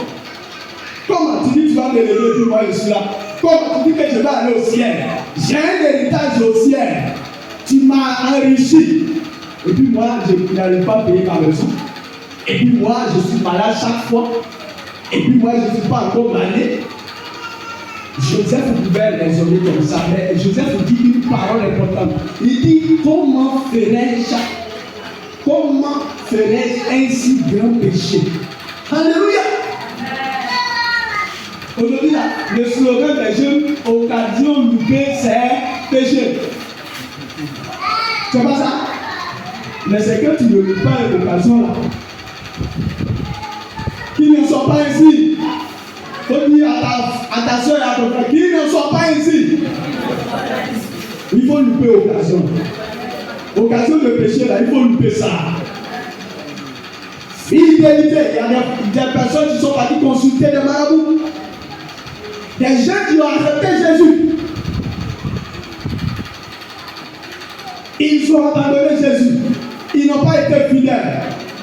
Comment tu dis tu vas me lever et puis moi je suis là? Comment tu dis que je vais aller au ciel? J'ai un héritage au ciel. Tu m'as enrichi. Et puis moi, je n'arrive pas à payer ma maison. Et puis moi, je suis malade chaque fois. Et puis moi, je ne suis pas encore marié. Joseph pouvait raisonner comme ça, mais Joseph dit une parole importante. Il dit, comment ferais-je un si grand péché? Alléluia. Aujourd'hui, le slogan des jeunes, occasion loupée, c'est péché. C'est pas ça? Mais c'est que tu ne loupes pas l'occasion là. Qui ne sont pas ici. Il faut dire à ta soeur et à ton frère, qui ne sont pas ici. Il faut louper l'occasion. Occasion de péché là, il faut louper ça. Fidélité. Il y a des personnes qui sont parties consulter des marabouts. Des gens qui ont accepté Jésus. Ils ont abandonné Jésus. Ils n'ont pas été fidèles.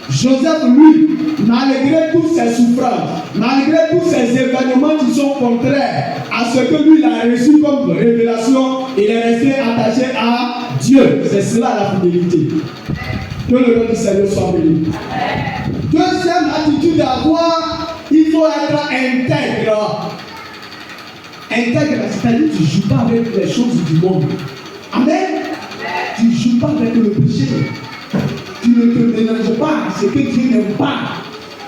Joseph, lui, malgré toutes ses souffrances, malgré tous ces événements qui sont contraires à ce que lui il a reçu comme révélation, il est resté attaché à Dieu. C'est cela la fidélité. Que le nom du Seigneur soit béni. Deuxième attitude à avoir, il faut être intègre. Intègre, c'est-à-dire que tu ne joues pas avec les choses du monde. Amen. Tu ne joues pas avec le péché. Tu ne te mélanges pas ce que Dieu n'aime pas.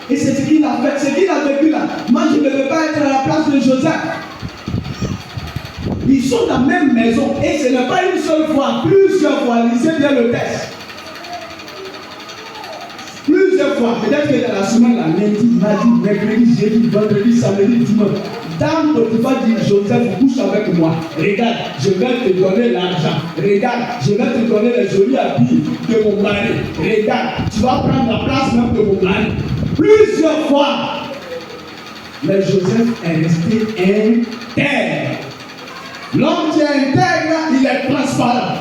Et c'est ce qu'il a fait, ce qu'il a vécu là. Moi, je ne veux pas être à la place de Joseph. Ils sont dans la même maison et ce n'est pas une seule fois, plusieurs fois. Lisez bien le texte. Plusieurs fois, peut-être que dans la semaine, la lundi, mardi, mercredi, jeudi, vendredi, samedi, dimanche, Dame Potiphar dit, Joseph, couche avec moi. Regarde, je vais te donner l'argent. Regarde, je vais te donner les jolis habits de mon mari. Regarde, tu vas prendre la place même de mon mari. Plusieurs fois. Mais Joseph est resté intègre. L'homme qui est intègre, il est transparent.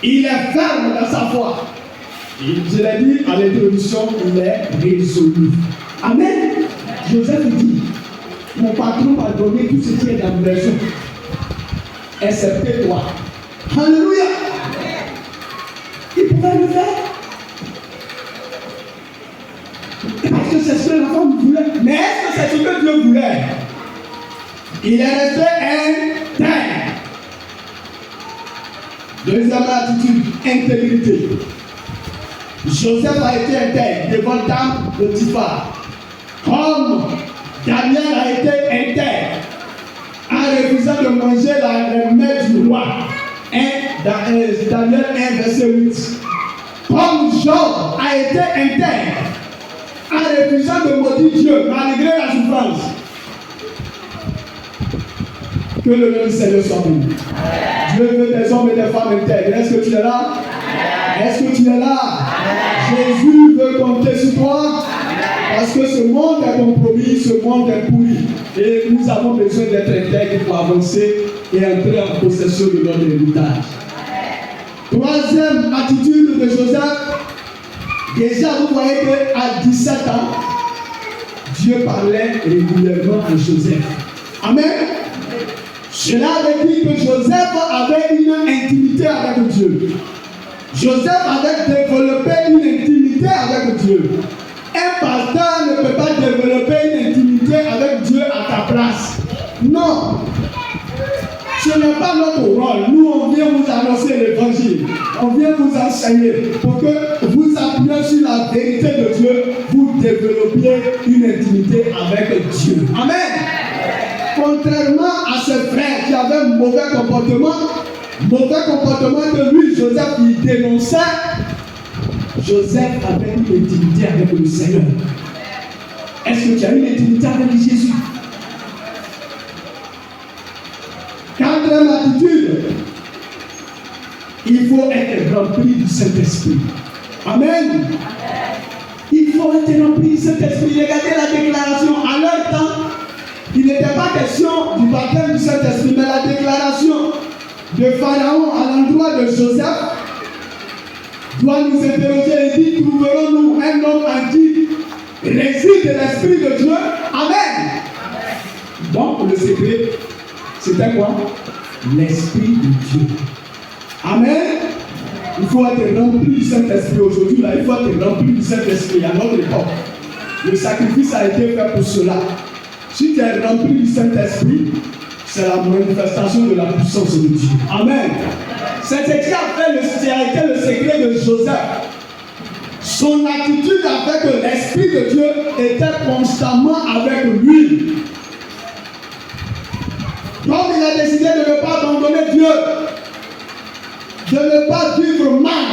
Il est ferme dans sa foi. Je l'ai dit à l'introduction, il est résolu. Amen. Joseph dit, mon patron m'a donné tout ce qui est dans la maison, excepté toi. Alléluia. Il pouvait le faire. Parce que c'est ce que la femme voulait. Mais est-ce que c'est ce que Dieu voulait? Il est resté intègre. Deuxième attitude, intégrité. Joseph a été intègre devant Dame Potiphar. Comme Daniel a été intègre en refusant de manger la mets du roi. Daniel 1, verset 8. Comme Job a été intègre en refusant de maudire Dieu malgré la souffrance. Que le nom du Seigneur soit béni. Dieu veut des hommes et des femmes intègres. Est-ce que tu es là? Est-ce que tu es là? Jésus veut compter sur toi. Parce que ce monde est compromis, ce monde est pourri. Et nous avons besoin d'être intègres pour avancer et entrer en possession de notre héritage. Troisième attitude de Joseph. Déjà, vous voyez qu'à 17 ans, Dieu parlait régulièrement à Joseph. Amen. Cela veut dire que Joseph avait une intimité avec Dieu. Joseph avait développé une intimité avec Dieu. Un pasteur ne peut pas développer une intimité avec Dieu à ta place. Non. Ce n'est pas notre rôle. Nous, on vient vous annoncer l'évangile. On vient vous enseigner pour que vous appuyez sur la vérité de Dieu, vous développiez une intimité avec Dieu. Amen. Contrairement à ses frères qui avaient un mauvais comportement de lui, Joseph, il dénonçait. Joseph avait une intimité avec le Seigneur. Est-ce que tu as une intimité avec Jésus? Quatrième attitude, il faut être rempli du Saint-Esprit. Amen. Il faut être rempli du Saint-Esprit. Regardez la déclaration. À leur temps, il n'était pas question du baptême du Saint-Esprit, mais la déclaration de Pharaon à l'endroit de Joseph doit nous interroger et dire, trouverons-nous un homme en qui réside l'Esprit de Dieu? Amen. Donc le secret, c'était quoi? L'Esprit de Dieu. Amen. Il faut être rempli du Saint-Esprit aujourd'hui. Là, il faut être rempli du Saint-Esprit à notre époque. Le sacrifice a été fait pour cela. Si tu es rempli du Saint-Esprit, c'est la manifestation de la puissance de Dieu. Amen. C'est ce qui a été le secret de Joseph. Son attitude avec l'Esprit de Dieu était constamment avec lui. Comme il a décidé de ne pas abandonner Dieu, de ne pas vivre mal,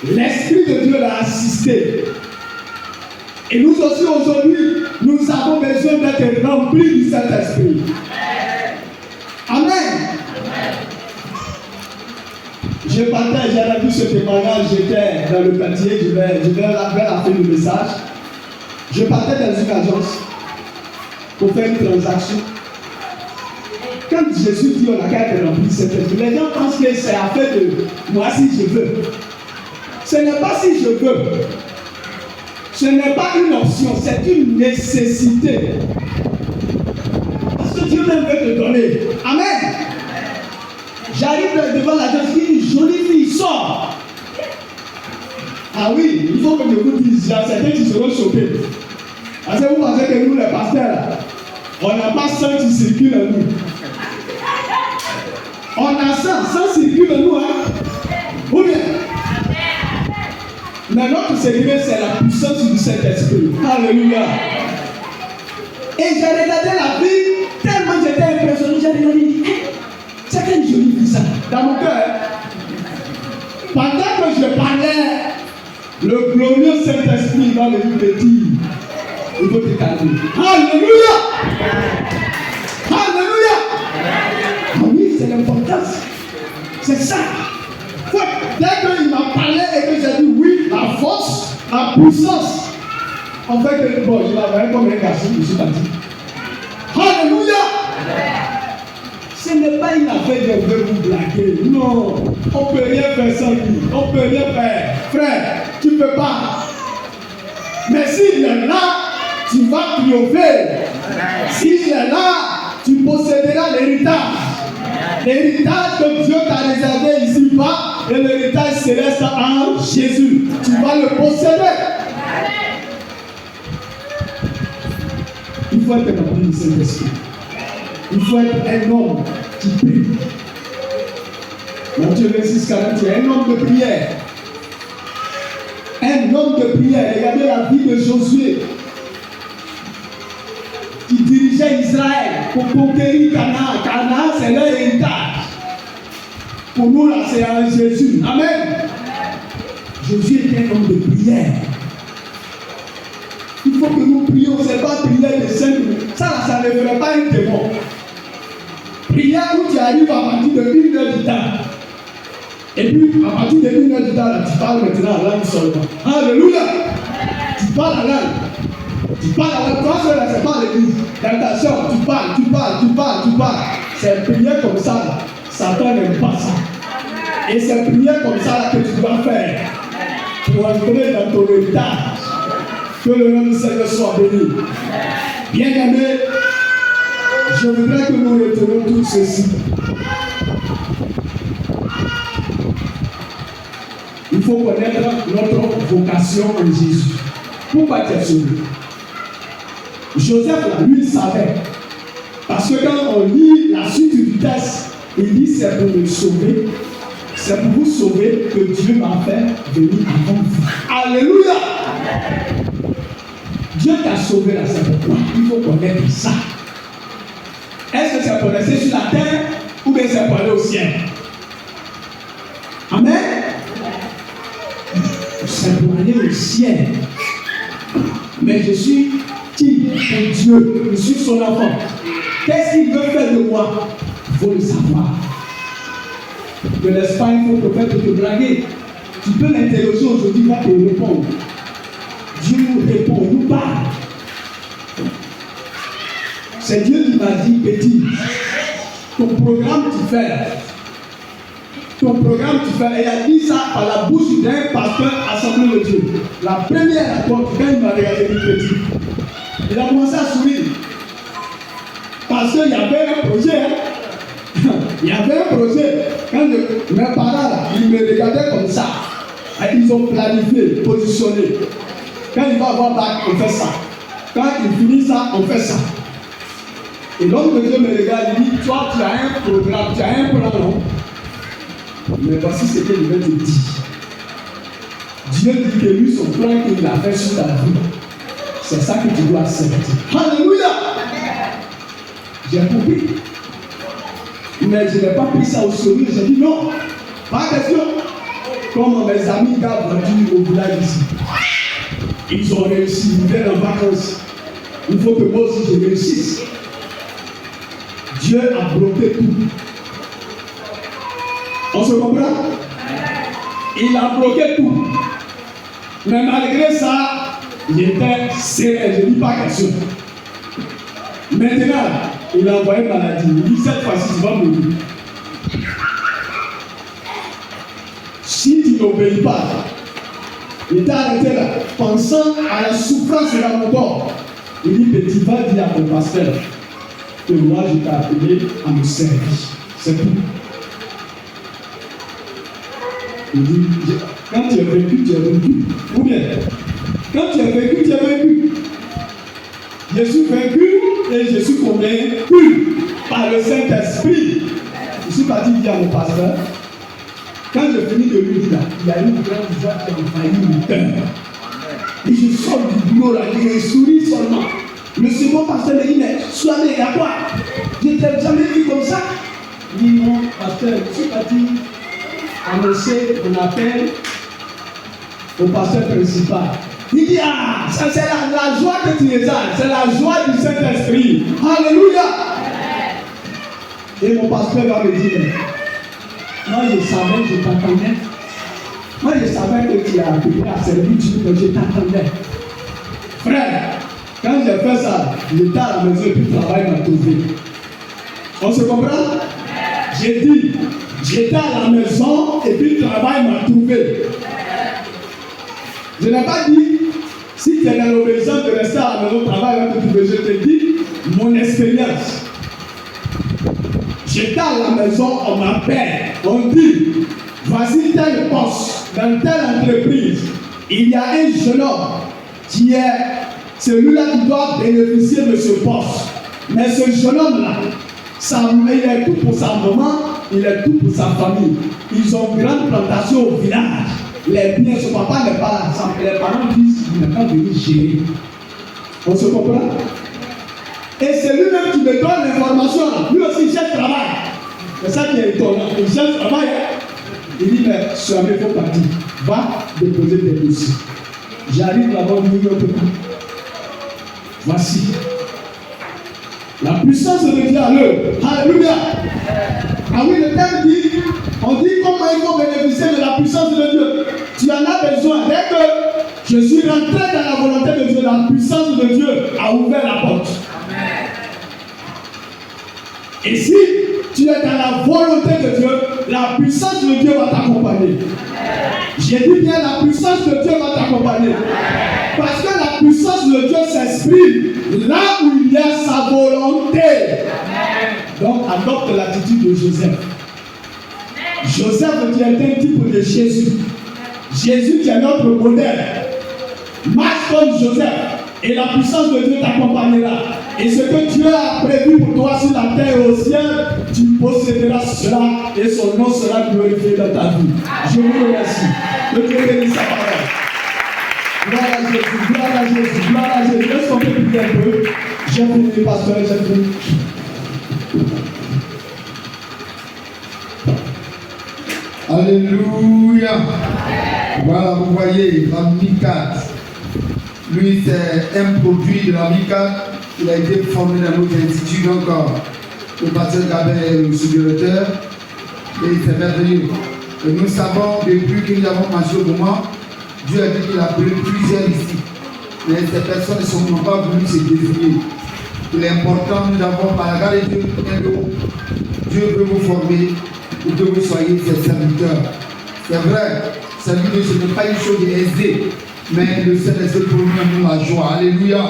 l'Esprit de Dieu l'a assisté. Et nous aussi aujourd'hui, nous avons besoin d'être remplis du Saint-Esprit. Amen. Je partage, j'avais vu ce témoignage, j'étais dans le quartier, je vais vers la fin du message. Je partais dans une agence pour faire une transaction. Quand Jésus dit on a qu'à être rempli de Saint-Esprit, les gens pensent que c'est affaire de moi si je veux. Ce n'est pas si je veux. Ce n'est pas une option, c'est une nécessité. Parce que Dieu même veut te donner. Amen. J'arrive devant la jeune fille, une jolie fille sort. Ah oui, il faut que je vous dise, il y a certains qui seront choqués. Parce que vous pensez que nous, les pasteurs, on n'a pas sang qui circule en nous. On a sang circule en nous, hein. Ou bien? Mais notre secret, c'est la puissance du Saint-Esprit. Alléluia. Et j'ai regardé la vie, tellement j'étais impressionné, j'ai regardé, c'est quelle jolie vie ça, dans mon cœur. Pendant que je parlais, le glorieux Saint-Esprit va me dire, il faut te calmer. Alléluia! Alléluia! Ah oui, c'est l'importance. C'est ça. Dès qu'il m'a parlé et que j'ai dit oui, la force, la puissance. En fait, bon, je l'avais comme un garçon, je suis parti. Alléluia! Ce n'est pas une affaire de vous blaguer. Non, on ne peut rien faire sans lui. On ne peut rien faire. Frère, tu ne peux pas. Mais s'il est là, tu vas triompher. S'il est là, tu posséderas l'héritage. L'héritage que Dieu t'a réservé ici-bas et l'héritage céleste en Jésus. Tu vas le posséder. Il faut être rempli du Saint-Esprit. Il faut être un homme qui prie. Matthieu 26, 41, un homme de prière. Un homme de prière. Regardez la vie de Josué, qui dirigeait Israël pour conquérir Canaan. Canaan, c'est leur héritage. Pour nous, là, c'est en Jésus. Amen. Josué était un homme de prière. Il faut que nous prions. Ce n'est pas prière de 5 minutes. Ça ne ferait pas un démon. Prière où tu arrives à partir de 1 heure du temps. Et puis, à partir de 1 heure du temps, là, tu parles maintenant la langue seulement. Alléluia! Tu parles la langue. Tu parles la langue. Toi, là, c'est pas l'église. Attention, tu parles. C'est prière comme ça, là. Satan n'aime pas ça. Et c'est prière comme ça, là, que tu dois faire pour entrer dans ton héritage. Que le nom du Seigneur soit béni. Bien-aimés, je voudrais que nous retenions tout ceci. Il faut connaître notre vocation en Jésus. Pourquoi tu es sauvé? Joseph, là, lui, il savait. Parce que quand on lit la suite du texte, il dit c'est pour me sauver. C'est pour vous sauver que Dieu m'a fait venir avant vous. Alléluia! Dieu t'a sauvé là, c'est pourquoi il faut connaître ça. Est-ce que c'est pour rester sur la terre ou bien c'est pour aller au ciel? Amen. C'est pour aller au ciel. Mais je suis qui pour Dieu? Je suis son enfant. Qu'est-ce qu'il veut faire de moi? Il faut le savoir. Ne laisse pas un faux prophète te blaguer. Tu peux l'interroger aujourd'hui, il va te répondre. Dieu nous répond, nous parle. C'est Dieu qui m'a dit, petit, ton programme tu fais. Et il a dit ça par la bouche d'un pasteur assemblé de Dieu. La première apporte, quand il m'a regardé petit, il a commencé à sourire. Parce qu'il y avait un projet. Il y avait un projet. Quand mes parents, là, ils me regardaient comme ça. Et ils ont planifié, positionné. Quand il va avoir bac, on fait ça. Quand il finit ça, on fait ça. Et l'homme de Dieu me regarde, il dit, toi, tu as un programme, tu as un plan, non? Mais voici ce qu'il veut te dire. Dieu dit que lui, son plan qu'il a fait sur ta vie, c'est ça que tu dois accepter. Alléluia! J'ai compris. Mais je n'ai pas pris ça au sérieux. J'ai dit non, pas question. Comme mes amis gars vendu au village ici. Ils ont réussi, ils viennent en vacances. Il faut que moi aussi je réussisse. Dieu a bloqué tout. On se comprend? Il a bloqué tout. Mais malgré ça, j'étais serré. Je ne dis pas question. Maintenant, il a envoyé maladie. Il dit cette fois-ci, tu vas mourir. Si tu n'obéis pas, il t'a arrêté là, pensant à la souffrance de la mort. Il dit, petit, va dire à ton pasteur que moi je t'ai appelé à me servir. C'est tout. Il dit, Quand tu es vaincu, tu es vaincu. Ou bien, quand tu es vaincu, tu es vaincu. Je suis vaincu et je suis convaincu par le Saint-Esprit. Je suis parti dire à mon pasteur, quand je finis de lui dire, il y a une grande joie qui a envahi mon cœur. Et je sors du bureau là, et je souris seulement. Le second pasteur me dit, mais sois il y a quoi? Je ne t'ai jamais vu comme ça. Il dit, non, pasteur, je suis parti annoncer mon appel au pasteur principal. Il dit, ah, ça c'est la joie que tu es là, c'est la joie du Saint-Esprit. Alléluia. Et mon pasteur va me dire, moi je savais, je t'attendais. Moi je savais que tu as appelé à servir Dieu, mais je t'attendais. Frère, quand j'ai fait ça, j'étais à la maison et puis le travail m'a trouvé. On se comprend? J'ai dit, j'étais à la maison et puis le travail m'a trouvé. Je n'ai pas dit, si tu es dans l'obéissance de rester à la maison, travail va te trouver. Je te dis mon expérience. J'étais à la maison, on m'appelle, on dit, voici tel poste, dans telle entreprise, il y a un jeune homme qui est celui-là qui doit bénéficier de ce poste. Mais ce jeune homme-là, il est tout pour sa maman, il est tout pour sa famille. Ils ont une grande plantation au village. Les biens, son papa n'est pas là. Les parents disent qu'il n'a pas venu gérer. On se comprend? Et c'est lui-même qui me donne l'information. Lui aussi, il cherche travail. C'est ça qui est étonnant. Il cherche travail. Il dit, mais ce ami, il faut partir. Va déposer tes dossiers. J'arrive là-bas, il n'y a pas. Voici. La puissance de Dieu à l'œuvre. Alléluia. Ah oui, le terme dit, on dit comment il faut bénéficier de la puissance de Dieu. Tu en as besoin. Dès que je suis rentré dans la volonté de Dieu, la puissance de Dieu a ouvert la porte. Amen. Et si tu es dans la volonté de Dieu, la puissance de Dieu va t'accompagner. J'ai dit bien, la puissance de Dieu va t'accompagner. Parce que la puissance de Dieu s'exprime là où il y a sa volonté. Donc, adopte l'attitude de Joseph. Joseph qui est un type de Jésus. Jésus qui est notre modèle. Marche comme Joseph et la puissance de Dieu t'accompagnera. Et ce que Dieu a prévu pour toi sur la terre et au ciel, tu posséderas cela et son nom sera glorifié dans ta vie. Je vous remercie. Que Dieu bénisse sa parole. Gloire à Jésus, gloire à Jésus, gloire à Jésus. Laisse-moi prier un peu. J'ai fini, pasteur, j'ai fini. Alléluia. Voilà, vous voyez, la MICAT. Lui, c'est un produit de la MICAT. Il a été formé dans notre institut. Donc, le pasteur Gabin est le sous-directeur. Et c'est merveilleux. Et nous savons, depuis que nous avons marché au moment, Dieu a dit qu'il a appelé plusieurs ici. Mais ces personnes n'ont pas voulu se désigner. Il est important, nous avons, par la grâce de Dieu, Dieu veut vous former pour que vous soyez ses serviteurs. C'est vrai, servir Dieu, ce n'est pas une chose aisée, mais le Saint-Esprit pour nous la joie. Alléluia.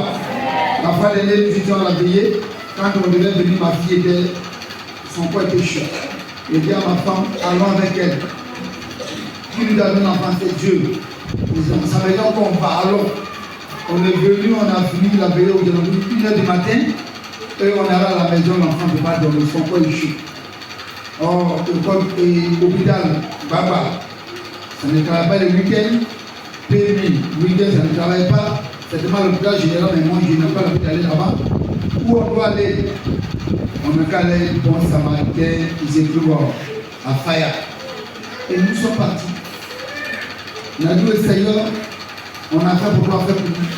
La fois dernière, nous étions à la veillée. Quand on devait venir, ma fille était, son corps était chaud. Et dit à ma femme, allons avec elle. Qui nous a donné l'enfant, c'est Dieu. On savait donc qu'on va, allons. On est venu, on a fini la veillée aujourd'hui, 1h du matin, et on est allé à la maison, l'enfant ne peut pas dormir, son corps est chaud. Or, l'hôpital, Baba, ça ne travaille pas le week-end, PMI, le week-end, ça ne travaille pas, c'est tellement l'hôpital général, mais moi je n'ai pas l'hôpital aller là-bas. Où on doit aller? On a qu'à aller, bon samaritain, ils écrivent à Faya. Et nous sommes partis. On a dit au Seigneur, on a fait pour toi, faire pour nous.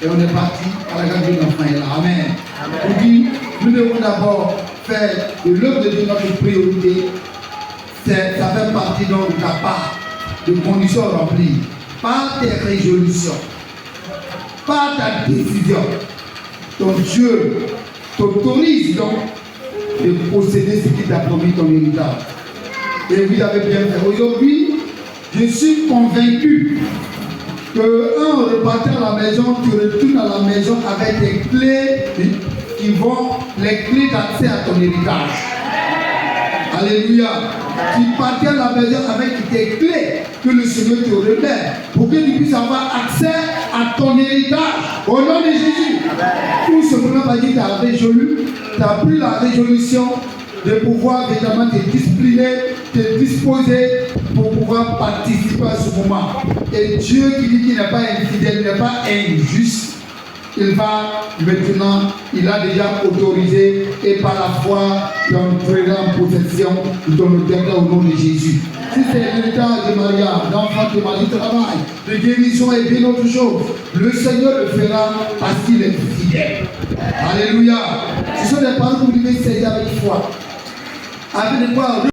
Et on est parti à la garde de l'enfant. Amen. On dit, nous devons d'abord faire de l'œuvre de Dieu notre priorité. Ça fait partie donc de ta part, de conditions remplies, par tes résolutions, par ta décision. Ton Dieu t'autorise donc de posséder ce qui t'a promis ton héritage. Et vous avez bien fait. Aujourd'hui, je suis convaincu qu'en repartant à la maison, tu retournes à la maison avec des clés qui vont, les clés d'accès à ton héritage. Alléluia. Tu partais à la maison avec tes clés que le Seigneur te remet pour que tu puisses avoir accès à ton héritage. Au nom de Jésus. Tout simplement parce que tu as résolu, tu as pris la résolution de pouvoir évidemment te discipliner, te disposer pour pouvoir participer à ce moment. Et Dieu qui dit qu'il n'est pas infidèle, il n'est pas injuste. Il va maintenant, il a déjà autorisé et par la foi, il entrera en possession de ton héritage au nom de Jésus. Si c'est l'héritage de mariage, d'enfant, de mari, de travail, de guérison et bien autre chose, le Seigneur le fera parce qu'il est fidèle. Alléluia. Ce sont des paroles que vous devez saisir avec foi. Avec des paroles.